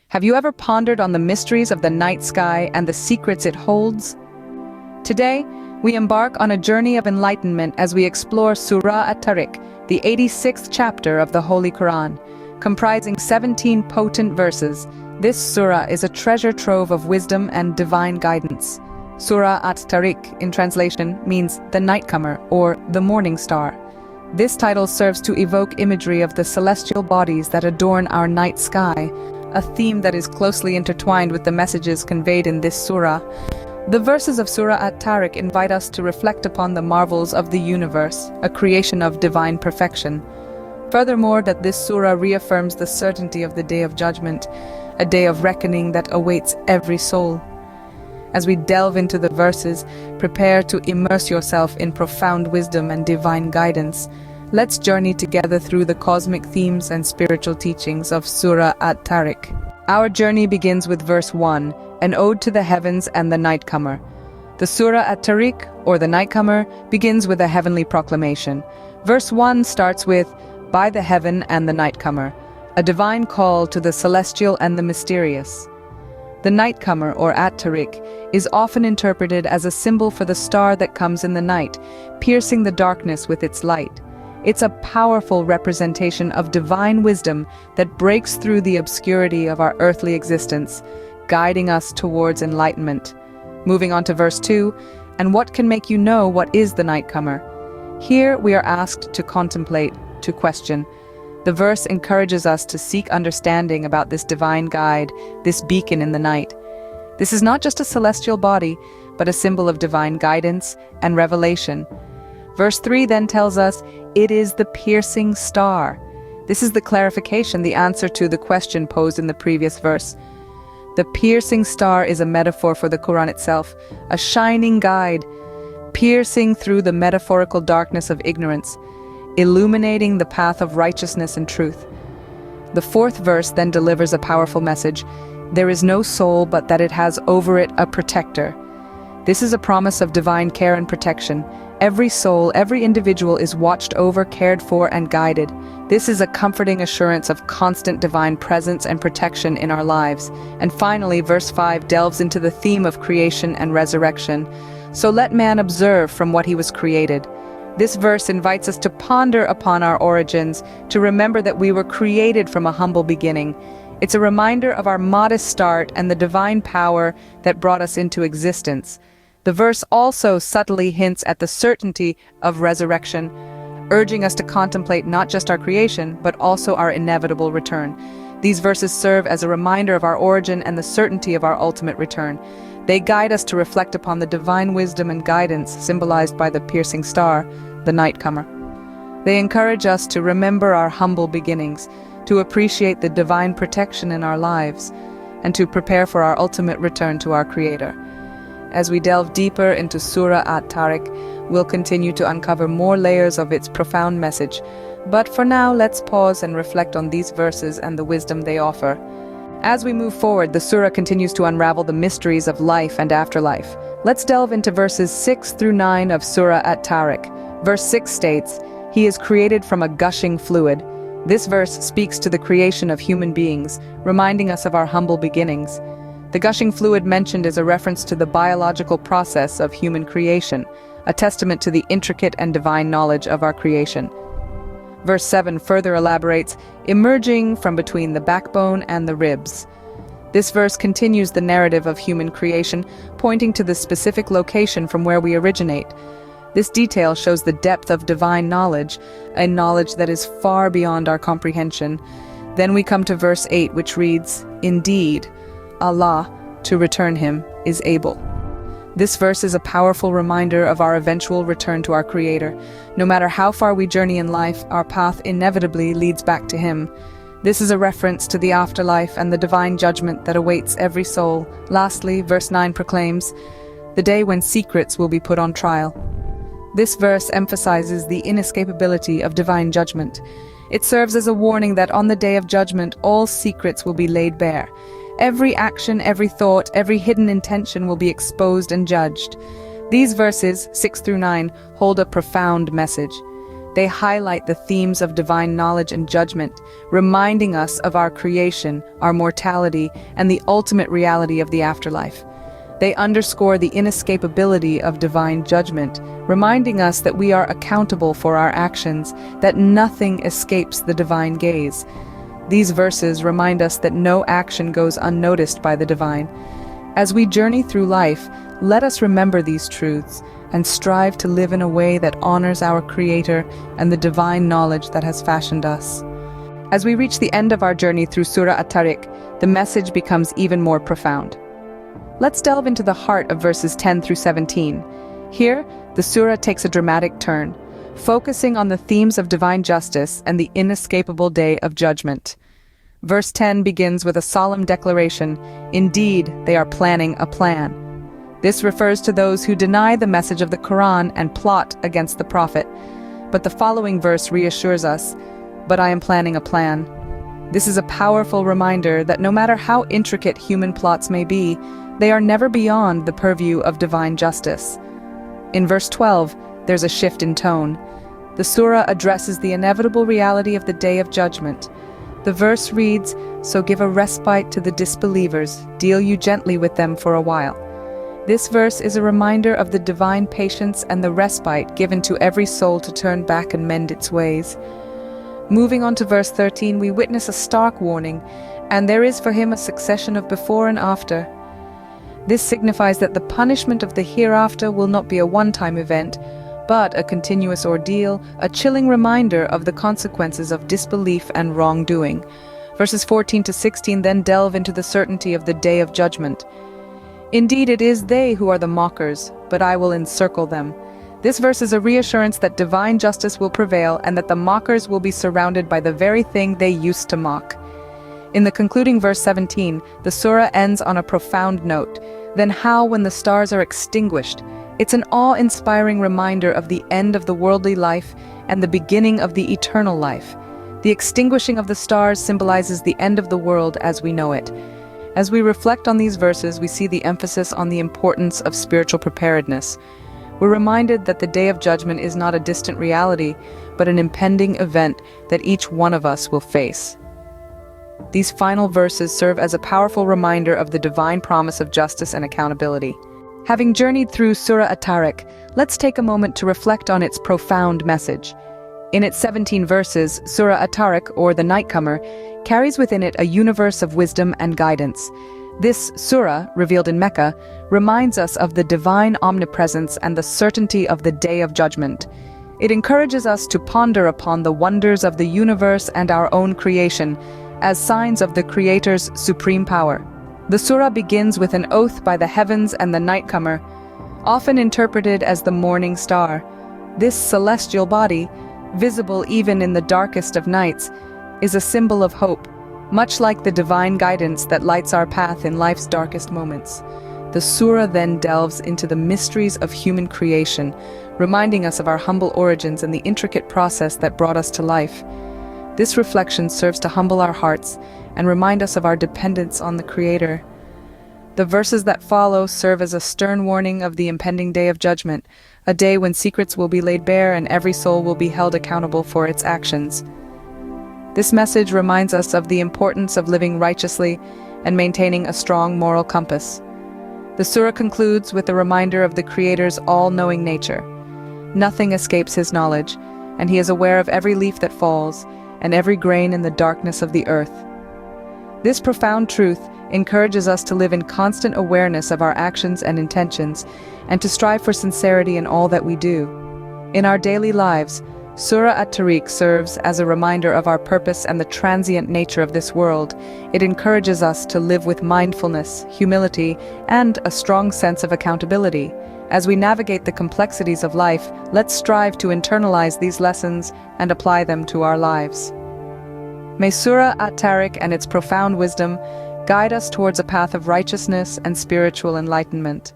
Have you ever pondered on the mysteries of the night sky and the secrets it holds? Today, we embark on a journey of enlightenment as we explore Surah At-Tariq, the 86th chapter of the Holy Quran. Comprising 17 potent verses, this surah is a treasure trove of wisdom and divine guidance. Surah At-Tariq, in translation, means the Nightcomer or the morning star. This title serves to evoke imagery of the celestial bodies that adorn our night sky, a theme that is closely intertwined with the messages conveyed in this surah. The verses of Surah At-Tariq invite us to reflect upon the marvels of the universe, a creation of divine perfection. Furthermore, that this surah reaffirms the certainty of the Day of Judgment, a day of reckoning that awaits every soul. As we delve into the verses, prepare to immerse yourself in profound wisdom and divine guidance. Let's journey together through the cosmic themes and spiritual teachings of Surah At-Tariq. Our journey begins with verse 1, an ode to the heavens and the Nightcomer. The Surah At-Tariq, or the Nightcomer, begins with a heavenly proclamation. Verse 1 starts with, "By the heaven and the Nightcomer," a divine call to the celestial and the mysterious. The Nightcomer, or At-Tariq, is often interpreted as a symbol for the star that comes in the night, piercing the darkness with its light. It's a powerful representation of divine wisdom that breaks through the obscurity of our earthly existence, guiding us towards enlightenment. Moving on to verse 2, "And what can make you know what is the Nightcomer?" Here we are asked to contemplate, to question. The verse encourages us to seek understanding about this divine guide, this beacon in the night. This is not just a celestial body, but a symbol of divine guidance and revelation. Verse 3 then tells us, it is the piercing star. This is the clarification, the answer to the question posed in the previous verse. The piercing star is a metaphor for the Quran itself, a shining guide, piercing through the metaphorical darkness of ignorance, illuminating the path of righteousness and truth. The fourth verse then delivers a powerful message. There is no soul but that it has over it a protector. This is a promise of divine care and protection. Every soul, every individual is watched over, cared for, and guided. This is a comforting assurance of constant divine presence and protection in our lives. And finally, verse 5 delves into the theme of creation and resurrection. So let man observe from what he was created. This verse invites us to ponder upon our origins, to remember that we were created from a humble beginning. It's a reminder of our modest start and the divine power that brought us into existence. The verse also subtly hints at the certainty of resurrection, urging us to contemplate not just our creation, but also our inevitable return. These verses serve as a reminder of our origin and the certainty of our ultimate return. They guide us to reflect upon the divine wisdom and guidance symbolized by the piercing star, the Nightcomer. They encourage us to remember our humble beginnings, to appreciate the divine protection in our lives, and to prepare for our ultimate return to our Creator. As we delve deeper into Surah At-Tariq, we'll continue to uncover more layers of its profound message. But for now, let's pause and reflect on these verses and the wisdom they offer. As we move forward, the surah continues to unravel the mysteries of life and afterlife. Let's delve into verses 6 through 9 of Surah At-Tariq. Verse 6 states, "He is created from a gushing fluid." This verse speaks to the creation of human beings, reminding us of our humble beginnings. The gushing fluid mentioned is a reference to the biological process of human creation, a testament to the intricate and divine knowledge of our creation. Verse 7 further elaborates, "emerging from between the backbone and the ribs." This verse continues the narrative of human creation, pointing to the specific location from where we originate. This detail shows the depth of divine knowledge, a knowledge that is far beyond our comprehension. Then we come to verse 8, which reads, "Indeed, Allah, to return him, is able." This verse is a powerful reminder of our eventual return to our Creator. No matter how far we journey in life, our path inevitably leads back to Him. This is a reference to the afterlife and the divine judgment that awaits every soul. Lastly, verse 9 proclaims, "The day when secrets will be put on trial." This verse emphasizes the inescapability of divine judgment. It serves as a warning that on the day of judgment, all secrets will be laid bare. Every action, every thought, every hidden intention will be exposed and judged. These verses, 6 through 9, hold a profound message. They highlight the themes of divine knowledge and judgment, reminding us of our creation, our mortality, and the ultimate reality of the afterlife. They underscore the inescapability of divine judgment, reminding us that we are accountable for our actions, that nothing escapes the divine gaze. These verses remind us that no action goes unnoticed by the divine. As we journey through life, let us remember these truths and strive to live in a way that honors our Creator and the divine knowledge that has fashioned us. As we reach the end of our journey through Surah At-Tariq, the message becomes even more profound. Let's delve into the heart of verses 10 through 17. Here, the surah takes a dramatic turn, focusing on the themes of divine justice and the inescapable day of judgment. Verse 10 begins with a solemn declaration: "Indeed, they are planning a plan." This refers to those who deny the message of the Quran and plot against the Prophet. But the following verse reassures us, "But I am planning a plan." This is a powerful reminder that no matter how intricate human plots may be, they are never beyond the purview of divine justice. In verse 12, there's a shift in tone. The surah addresses the inevitable reality of the day of judgment. The verse reads, "So give a respite to the disbelievers, deal you gently with them for a while." This verse is a reminder of the divine patience and the respite given to every soul to turn back and mend its ways. Moving on to verse 13, we witness a stark warning, "And there is for him a succession of before and after." This signifies that the punishment of the hereafter will not be a one-time event, but a continuous ordeal, a chilling reminder of the consequences of disbelief and wrongdoing. Verses 14 to 16 then delve into the certainty of the day of judgment. "Indeed, it is they who are the mockers, but I will encircle them." This verse is a reassurance that divine justice will prevail and that the mockers will be surrounded by the very thing they used to mock. In the concluding verse 17, the surah ends on a profound note. "Then how when the stars are extinguished?" It's an awe-inspiring reminder of the end of the worldly life and the beginning of the eternal life. The extinguishing of the stars symbolizes the end of the world as we know it. As we reflect on these verses, we see the emphasis on the importance of spiritual preparedness. We're reminded that the day of judgment is not a distant reality, but an impending event that each one of us will face. These final verses serve as a powerful reminder of the divine promise of justice and accountability. Having journeyed through Surah At-Tariq, let's take a moment to reflect on its profound message. In its 17 verses, Surah At-Tariq, or the Nightcomer, carries within it a universe of wisdom and guidance. This surah, revealed in Mecca, reminds us of the divine omnipresence and the certainty of the day of judgment. It encourages us to ponder upon the wonders of the universe and our own creation, as signs of the Creator's supreme power. The surah begins with an oath by the heavens and the Nightcomer, often interpreted as the morning star. This celestial body, visible even in the darkest of nights, is a symbol of hope, much like the divine guidance that lights our path in life's darkest moments. The surah then delves into the mysteries of human creation, reminding us of our humble origins and the intricate process that brought us to life. This reflection serves to humble our hearts and remind us of our dependence on the Creator. The verses that follow serve as a stern warning of the impending day of judgment, a day when secrets will be laid bare and every soul will be held accountable for its actions. This message reminds us of the importance of living righteously and maintaining a strong moral compass. The surah concludes with a reminder of the Creator's all-knowing nature. Nothing escapes His knowledge, and He is aware of every leaf that falls and every grain in the darkness of the earth. This profound truth encourages us to live in constant awareness of our actions and intentions, and to strive for sincerity in all that we do. In our daily lives, Surah At-Tariq serves as a reminder of our purpose and the transient nature of this world. It encourages us to live with mindfulness, humility, and a strong sense of accountability. As we navigate the complexities of life, let's strive to internalize these lessons and apply them to our lives. May Surah At-Tariq and its profound wisdom guide us towards a path of righteousness and spiritual enlightenment.